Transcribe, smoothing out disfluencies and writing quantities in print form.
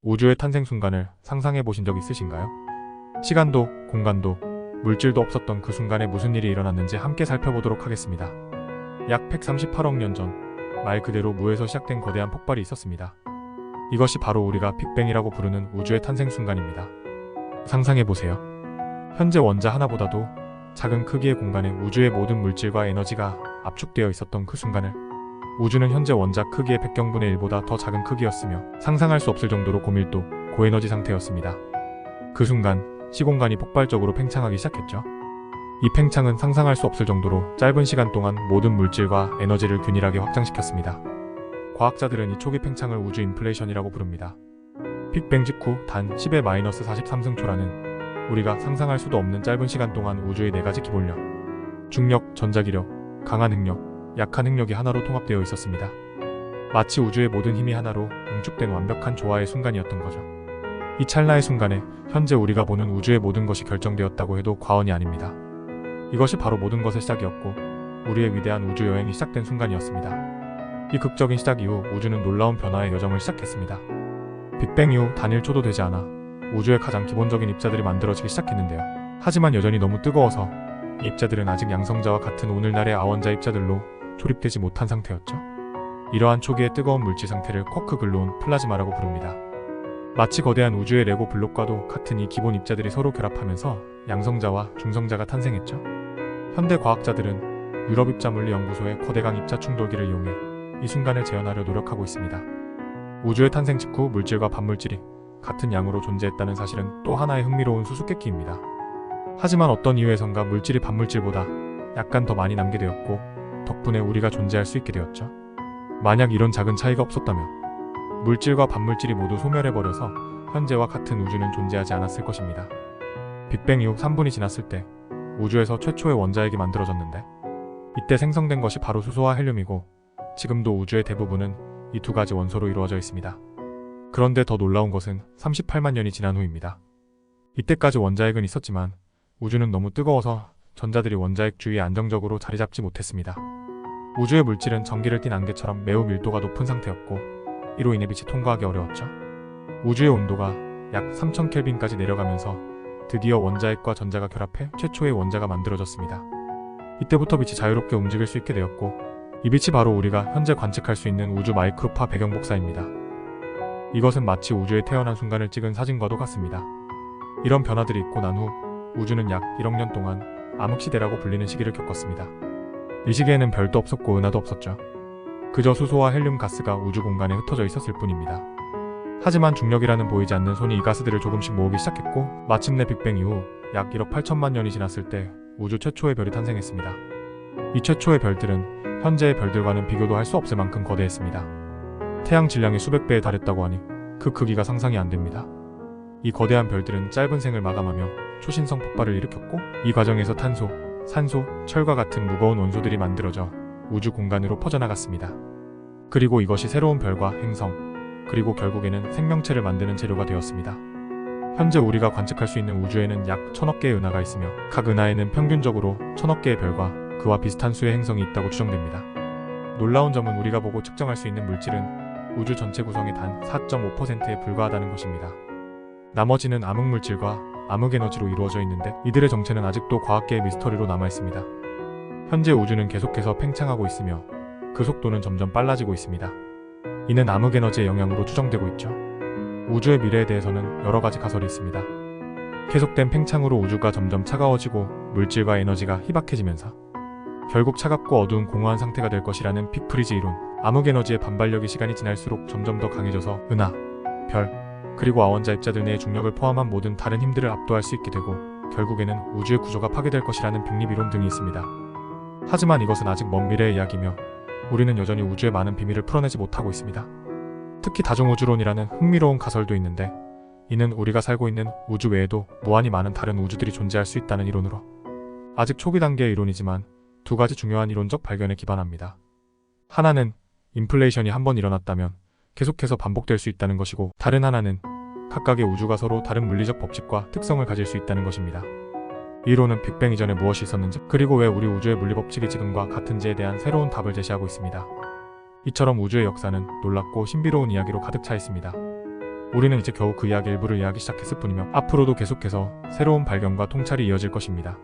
우주의 탄생 순간을 상상해 보신 적 있으신가요? 시간도, 공간도, 물질도 없었던 그 순간에 무슨 일이 일어났는지 함께 살펴보도록 하겠습니다. 약 138억 년 전, 말 그대로 무에서 시작된 거대한 폭발이 있었습니다. 이것이 바로 우리가 빅뱅이라고 부르는 우주의 탄생 순간입니다. 상상해 보세요. 현재 원자 하나보다도 작은 크기의 공간에 우주의 모든 물질과 에너지가 압축되어 있었던 그 순간을 우주는 현재 원자 크기의 100경분의 1보다 더 작은 크기였으며 상상할 수 없을 정도로 고밀도, 고에너지 상태였습니다. 그 순간 시공간이 폭발적으로 팽창하기 시작했죠. 이 팽창은 상상할 수 없을 정도로 짧은 시간 동안 모든 물질과 에너지를 균일하게 확장시켰습니다. 과학자들은 이 초기 팽창을 우주 인플레이션이라고 부릅니다. 빅뱅 직후 단 10의 마이너스 43승초라는 우리가 상상할 수도 없는 짧은 시간 동안 우주의 4가지 기본력, 중력, 전자기력, 강한 핵력, 약한 핵력이 하나로 통합되어 있었습니다. 마치 우주의 모든 힘이 하나로 응축된 완벽한 조화의 순간이었던 거죠. 이 찰나의 순간에 현재 우리가 보는 우주의 모든 것이 결정되었다고 해도 과언이 아닙니다. 이것이 바로 모든 것의 시작이었고 우리의 위대한 우주 여행이 시작된 순간이었습니다. 이 극적인 시작 이후 우주는 놀라운 변화의 여정을 시작했습니다. 빅뱅 이후 단 1초도 되지 않아 우주의 가장 기본적인 입자들이 만들어지기 시작했는데요. 하지만 여전히 너무 뜨거워서 이 입자들은 아직 양성자와 같은 오늘날의 아원자 입자들로 조립되지 못한 상태였죠. 이러한 초기의 뜨거운 물질 상태를 쿼크 글루온 플라즈마라고 부릅니다. 마치 거대한 우주의 레고 블록과도 같은 이 기본 입자들이 서로 결합하면서 양성자와 중성자가 탄생했죠. 현대 과학자들은 유럽 입자물리연구소의 거대강 입자 충돌기를 이용해 이 순간을 재현하려 노력하고 있습니다. 우주의 탄생 직후 물질과 반물질이 같은 양으로 존재했다는 사실은 또 하나의 흥미로운 수수께끼입니다. 하지만 어떤 이유에선가 물질이 반물질보다 약간 더 많이 남게 되었고 덕분에 우리가 존재할 수 있게 되었죠. 만약 이런 작은 차이가 없었다면 물질과 반물질이 모두 소멸해버려서 현재와 같은 우주는 존재하지 않았을 것입니다. 빅뱅 이후 3분이 지났을 때 우주에서 최초의 원자핵이 만들어졌는데 이때 생성된 것이 바로 수소와 헬륨이고 지금도 우주의 대부분은 이 2가지 원소로 이루어져 있습니다. 그런데 더 놀라운 것은 38만 년이 지난 후입니다. 이때까지 원자핵은 있었지만 우주는 너무 뜨거워서 전자들이 원자핵 주위에 안정적으로 자리 잡지 못했습니다. 우주의 물질은 전기를 띤 안개처럼 매우 밀도가 높은 상태였고 이로 인해 빛이 통과하기 어려웠죠. 우주의 온도가 약 3000켈빈까지 내려가면서 드디어 원자핵과 전자가 결합해 최초의 원자가 만들어졌습니다. 이때부터 빛이 자유롭게 움직일 수 있게 되었고 이 빛이 바로 우리가 현재 관측할 수 있는 우주 마이크로파 배경 복사입니다. 이것은 마치 우주에 태어난 순간을 찍은 사진과도 같습니다. 이런 변화들이 있고 난 후 우주는 약 1억 년 동안 암흑시대라고 불리는 시기를 겪었습니다. 이 시기에는 별도 없었고 은하도 없었죠. 그저 수소와 헬륨 가스가 우주 공간에 흩어져 있었을 뿐입니다. 하지만 중력이라는 보이지 않는 손이 이 가스들을 조금씩 모으기 시작했고 마침내 빅뱅 이후 약 1억 8천만 년이 지났을 때 우주 최초의 별이 탄생했습니다. 이 최초의 별들은 현재의 별들과는 비교도 할 수 없을 만큼 거대했습니다. 태양 질량의 수백 배에 달했다고 하니 그 크기가 상상이 안 됩니다. 이 거대한 별들은 짧은 생을 마감하며 초신성 폭발을 일으켰고 이 과정에서 탄소, 산소, 철과 같은 무거운 원소들이 만들어져 우주 공간으로 퍼져나갔습니다. 그리고 이것이 새로운 별과 행성, 그리고 결국에는 생명체를 만드는 재료가 되었습니다. 현재 우리가 관측할 수 있는 우주에는 약 1000억 개의 은하가 있으며 각 은하에는 평균적으로 1000억 개의 별과 그와 비슷한 수의 행성이 있다고 추정됩니다. 놀라운 점은 우리가 보고 측정할 수 있는 물질은 우주 전체 구성의 단 4.5%에 불과하다는 것입니다. 나머지는 암흑물질과 암흑에너지로 이루어져 있는데 이들의 정체는 아직도 과학계의 미스터리로 남아있습니다. 현재 우주는 계속해서 팽창하고 있으며 그 속도는 점점 빨라지고 있습니다. 이는 암흑에너지의 영향으로 추정되고 있죠. 우주의 미래에 대해서는 여러 가지 가설이 있습니다. 계속된 팽창으로 우주가 점점 차가워지고 물질과 에너지가 희박해지면서 결국 차갑고 어두운 공허한 상태가 될 것이라는 빅프리즈 이론, 암흑에너지의 반발력이 시간이 지날수록 점점 더 강해져서 은하, 별, 그리고 아원자 입자들 내의 중력을 포함한 모든 다른 힘들을 압도할 수 있게 되고 결국에는 우주의 구조가 파괴될 것이라는 빅립이론 등이 있습니다. 하지만 이것은 아직 먼 미래의 이야기며 우리는 여전히 우주의 많은 비밀을 풀어내지 못하고 있습니다. 특히 다중우주론이라는 흥미로운 가설도 있는데 이는 우리가 살고 있는 우주 외에도 무한히 많은 다른 우주들이 존재할 수 있다는 이론으로 아직 초기 단계의 이론이지만 2가지 중요한 이론적 발견에 기반합니다. 하나는 인플레이션이 한번 일어났다면 계속해서 반복될 수 있다는 것이고 다른 하나는 각각의 우주가 서로 다른 물리적 법칙과 특성을 가질 수 있다는 것입니다. 이 이론은 빅뱅 이전에 무엇이 있었는지 그리고 왜 우리 우주의 물리법칙이 지금과 같은지에 대한 새로운 답을 제시하고 있습니다. 이처럼 우주의 역사는 놀랍고 신비로운 이야기로 가득 차 있습니다. 우리는 이제 겨우 그 이야기 일부를 이해하기 시작했을 뿐이며 앞으로도 계속해서 새로운 발견과 통찰이 이어질 것입니다.